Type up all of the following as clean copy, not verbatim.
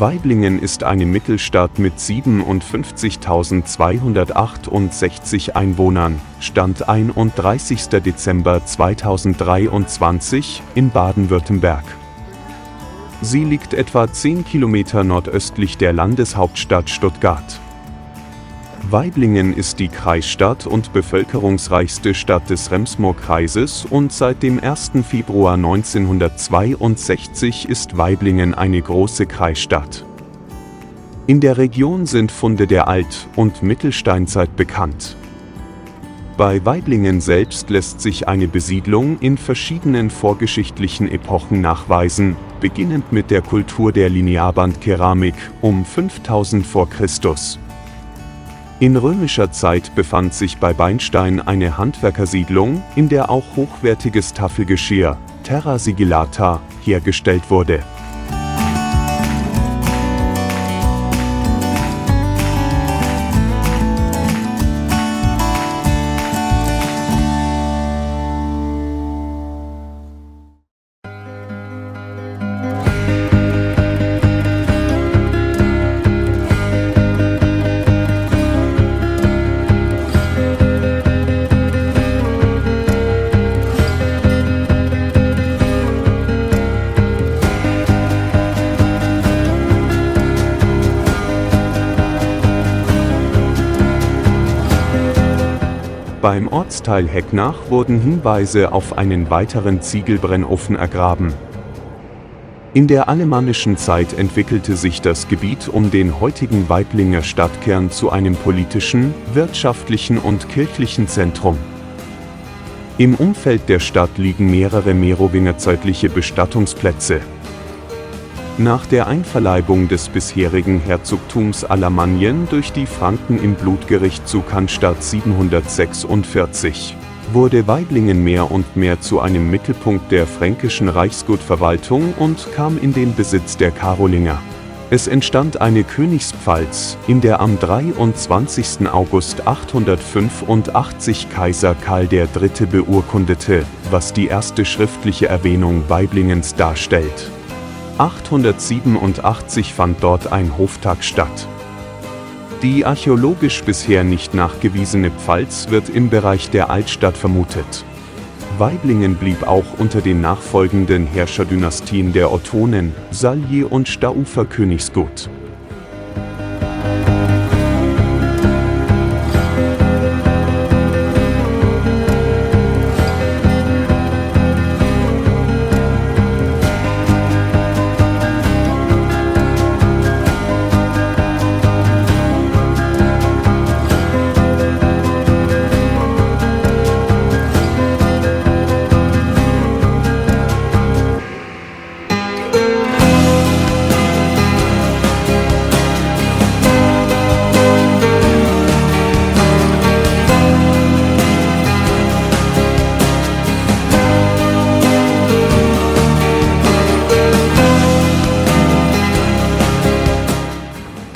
Waiblingen ist eine Mittelstadt mit 57.268 Einwohnern, Stand 31. Dezember 2023, in Baden-Württemberg. Sie liegt etwa 10 Kilometer nordöstlich der Landeshauptstadt Stuttgart. Waiblingen ist die Kreisstadt und bevölkerungsreichste Stadt des Rems-Murr-Kreises und seit dem 1. Februar 1962 ist Waiblingen eine große Kreisstadt. In der Region sind Funde der Alt- und Mittelsteinzeit bekannt. Bei Waiblingen selbst lässt sich eine Besiedlung in verschiedenen vorgeschichtlichen Epochen nachweisen, beginnend mit der Kultur der Linearbandkeramik um 5000 v. Chr. In römischer Zeit befand sich bei Beinstein eine Handwerkersiedlung, in der auch hochwertiges Tafelgeschirr, Terra Sigillata, hergestellt wurde. Beim Ortsteil Hecknach wurden Hinweise auf einen weiteren Ziegelbrennofen ergraben. In der alemannischen Zeit entwickelte sich das Gebiet um den heutigen Waiblinger Stadtkern zu einem politischen, wirtschaftlichen und kirchlichen Zentrum. Im Umfeld der Stadt liegen mehrere merowingerzeitliche Bestattungsplätze. Nach der Einverleibung des bisherigen Herzogtums Alamannien durch die Franken im Blutgericht zu Cannstatt 746, wurde Waiblingen mehr und mehr zu einem Mittelpunkt der fränkischen Reichsgutverwaltung und kam in den Besitz der Karolinger. Es entstand eine Königspfalz, in der am 23. August 885 Kaiser Karl III. Beurkundete, was die erste schriftliche Erwähnung Waiblingens darstellt. 887 fand dort ein Hoftag statt. Die archäologisch bisher nicht nachgewiesene Pfalz wird im Bereich der Altstadt vermutet. Waiblingen blieb auch unter den nachfolgenden Herrscherdynastien der Ottonen, Salje und Staufer Königsgut.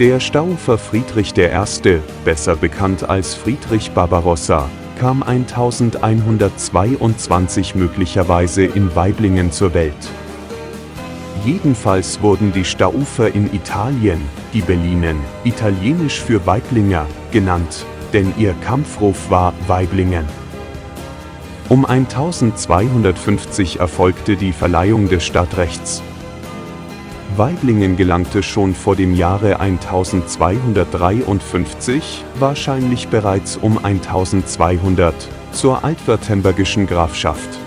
Der Staufer Friedrich I., besser bekannt als Friedrich Barbarossa, kam 1122 möglicherweise in Waiblingen zur Welt. Jedenfalls wurden die Staufer in Italien, Ghibellinen, italienisch für Waiblinger, genannt, denn ihr Kampfruf war Waiblingen. Um 1250 erfolgte die Verleihung des Stadtrechts. Waiblingen gelangte schon vor dem Jahre 1253, wahrscheinlich bereits um 1200, zur altwürttembergischen Grafschaft.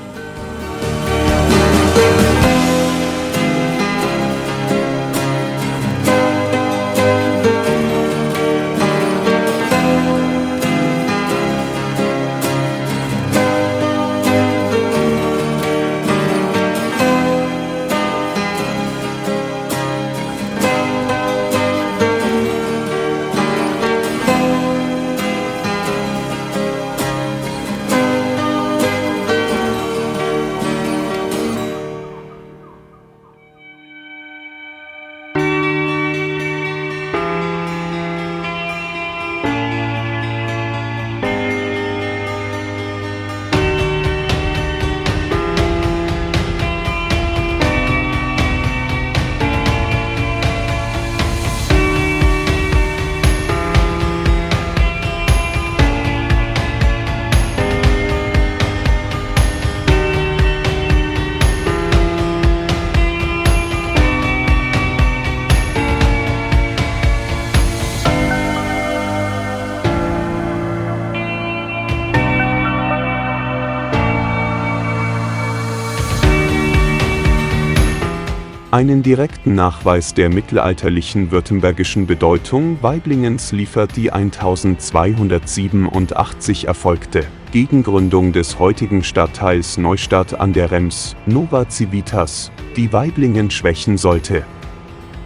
Einen direkten Nachweis der mittelalterlichen württembergischen Bedeutung Waiblingens liefert die 1287 erfolgte Gegengründung des heutigen Stadtteils Neustadt an der Rems, Nova Civitas, die Waiblingen schwächen sollte.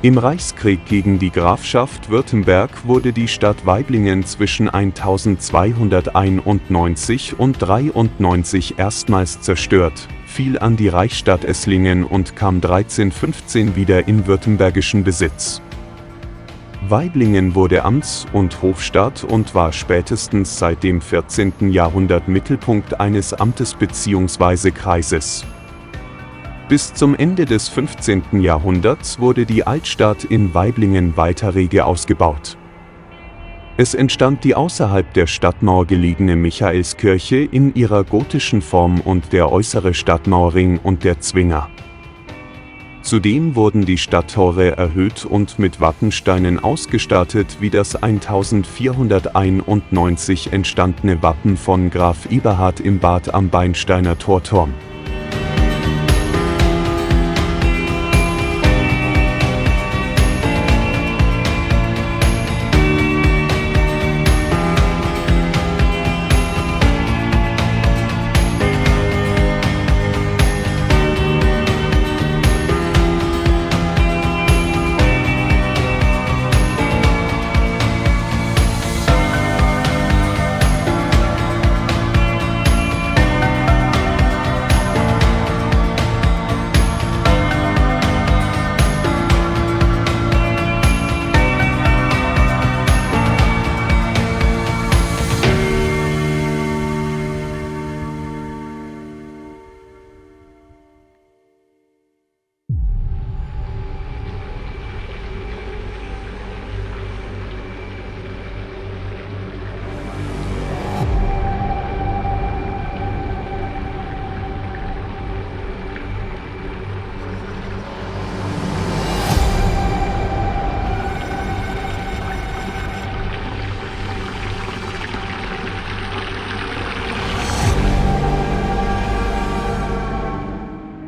Im Reichskrieg gegen die Grafschaft Württemberg wurde die Stadt Waiblingen zwischen 1291 und 93 erstmals zerstört, fiel an die Reichsstadt Esslingen und kam 1315 wieder in württembergischen Besitz. Waiblingen wurde Amts- und Hofstadt und war spätestens seit dem 14. Jahrhundert Mittelpunkt eines Amtes bzw. Kreises. Bis zum Ende des 15. Jahrhunderts wurde die Altstadt in Waiblingen weiter rege ausgebaut. Es entstand die außerhalb der Stadtmauer gelegene Michaelskirche in ihrer gotischen Form und der äußere Stadtmauerring und der Zwinger. Zudem wurden die Stadttore erhöht und mit Wappensteinen ausgestattet wie das 1491 entstandene Wappen von Graf Eberhard im Bad am Beinsteiner Torturm.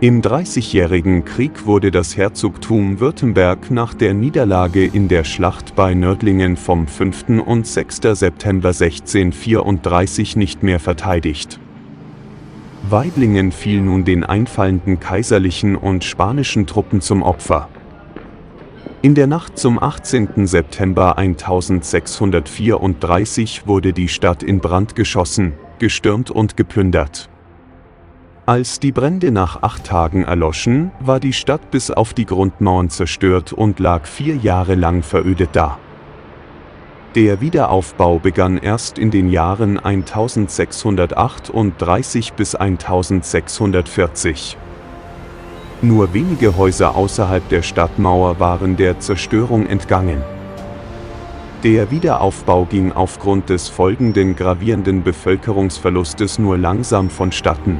Im Dreißigjährigen Krieg wurde das Herzogtum Württemberg nach der Niederlage in der Schlacht bei Nördlingen vom 5. und 6. September 1634 nicht mehr verteidigt. Waiblingen fiel nun den einfallenden kaiserlichen und spanischen Truppen zum Opfer. In der Nacht zum 18. September 1634 wurde die Stadt in Brand geschossen, gestürmt und geplündert. Als die Brände nach 8 Tagen erloschen, war die Stadt bis auf die Grundmauern zerstört und lag 4 Jahre lang verödet da. Der Wiederaufbau begann erst in den Jahren 1638 bis 1640. Nur wenige Häuser außerhalb der Stadtmauer waren der Zerstörung entgangen. Der Wiederaufbau ging aufgrund des folgenden gravierenden Bevölkerungsverlustes nur langsam vonstatten.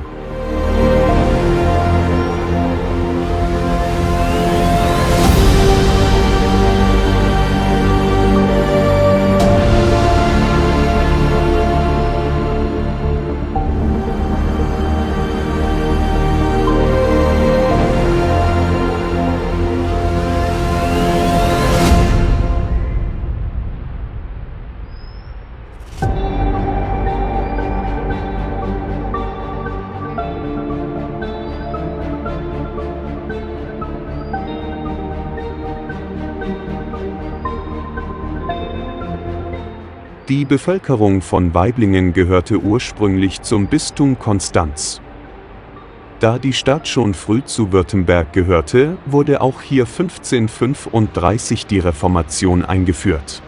Die Bevölkerung von Waiblingen gehörte ursprünglich zum Bistum Konstanz. Da die Stadt schon früh zu Württemberg gehörte, wurde auch hier 1535 die Reformation eingeführt.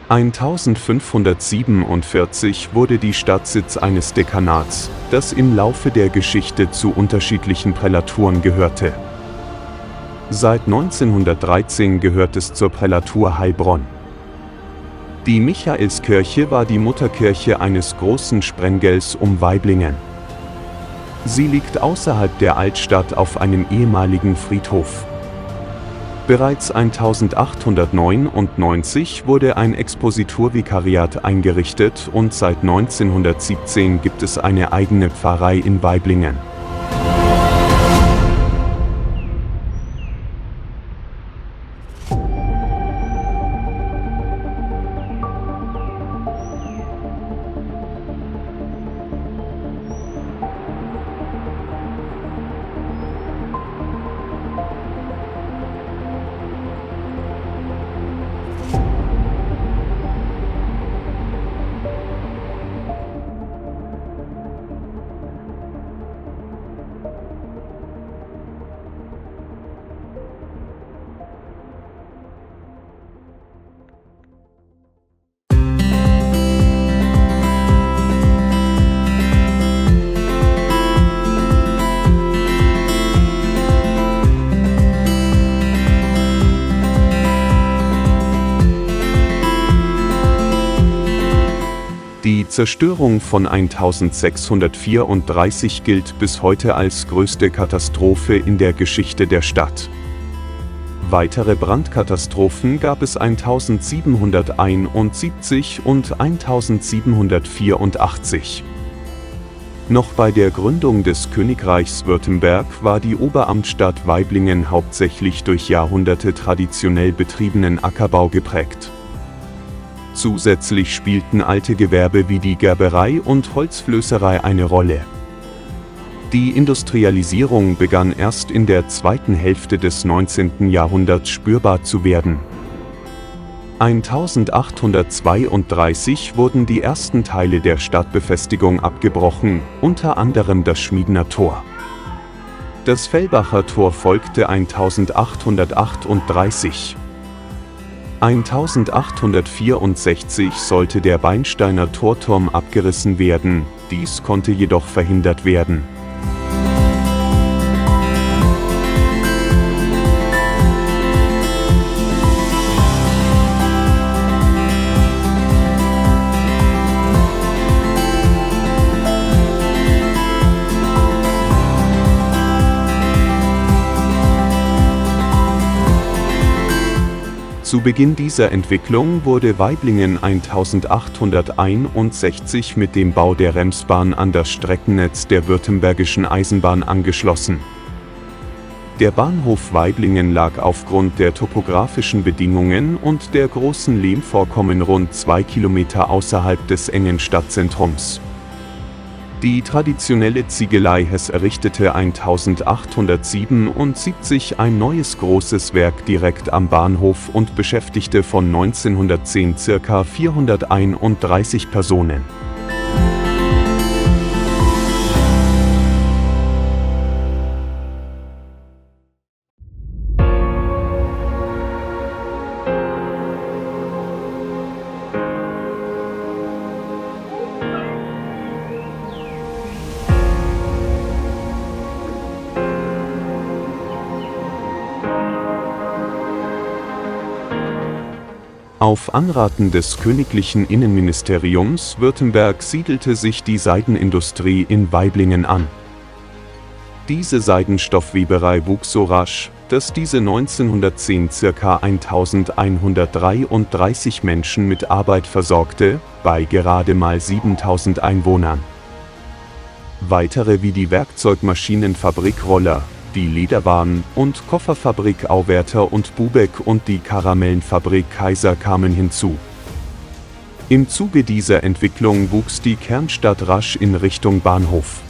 1547 wurde die Stadt Sitz eines Dekanats, das im Laufe der Geschichte zu unterschiedlichen Prälaturen gehörte. Seit 1913 gehört es zur Prälatur Heilbronn. Die Michaelskirche war die Mutterkirche eines großen Sprenggels um Waiblingen. Sie liegt außerhalb der Altstadt auf einem ehemaligen Friedhof. Bereits 1899 wurde ein Expositurvikariat eingerichtet und seit 1917 gibt es eine eigene Pfarrei in Waiblingen. Zerstörung von 1634 gilt bis heute als größte Katastrophe in der Geschichte der Stadt. Weitere Brandkatastrophen gab es 1771 und 1784. Noch bei der Gründung des Königreichs Württemberg war die Oberamtsstadt Waiblingen hauptsächlich durch Jahrhunderte traditionell betriebenen Ackerbau geprägt. Zusätzlich spielten alte Gewerbe wie die Gerberei und Holzflößerei eine Rolle. Die Industrialisierung begann erst in der zweiten Hälfte des 19. Jahrhunderts spürbar zu werden. 1832 wurden die ersten Teile der Stadtbefestigung abgebrochen, unter anderem das Schmiedener Tor. Das Fellbacher Tor folgte 1838. 1864 sollte der Beinsteiner Torturm abgerissen werden, dies konnte jedoch verhindert werden. Zu Beginn dieser Entwicklung wurde Waiblingen 1861 mit dem Bau der Remsbahn an das Streckennetz der Württembergischen Eisenbahn angeschlossen. Der Bahnhof Waiblingen lag aufgrund der topografischen Bedingungen und der großen Lehmvorkommen rund 2 Kilometer außerhalb des engen Stadtzentrums. Die traditionelle Ziegelei Hess errichtete 1877 ein neues großes Werk direkt am Bahnhof und beschäftigte von 1910 ca. 431 Personen. Auf Anraten des königlichen Innenministeriums Württemberg siedelte sich die Seidenindustrie in Waiblingen an. Diese Seidenstoffweberei wuchs so rasch, dass diese 1910 ca. 1133 Menschen mit Arbeit versorgte, bei gerade mal 7000 Einwohnern. Weitere wie die Werkzeugmaschinenfabrik Roller, die Lederwaren- und Kofferfabrik Auwerter und Bubeck und die Karamellenfabrik Kaiser kamen hinzu. Im Zuge dieser Entwicklung wuchs die Kernstadt rasch in Richtung Bahnhof.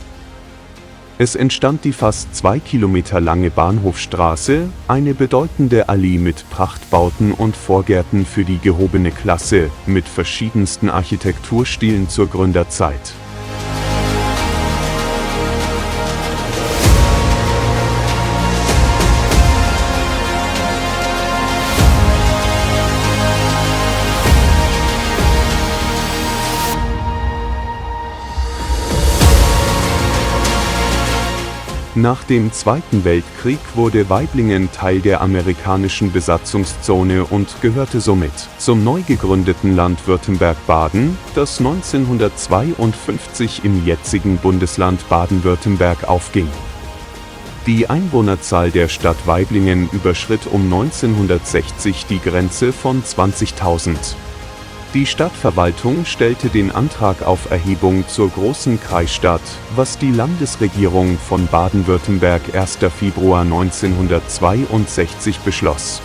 Es entstand die fast 2 Kilometer lange Bahnhofstraße, eine bedeutende Allee mit Prachtbauten und Vorgärten für die gehobene Klasse, mit verschiedensten Architekturstilen zur Gründerzeit. Nach dem Zweiten Weltkrieg wurde Waiblingen Teil der amerikanischen Besatzungszone und gehörte somit zum neu gegründeten Land Württemberg-Baden, das 1952 im jetzigen Bundesland Baden-Württemberg aufging. Die Einwohnerzahl der Stadt Waiblingen überschritt um 1960 die Grenze von 20.000. Die Stadtverwaltung stellte den Antrag auf Erhebung zur Großen Kreisstadt, was die Landesregierung von Baden-Württemberg 1. Februar 1962 beschloss.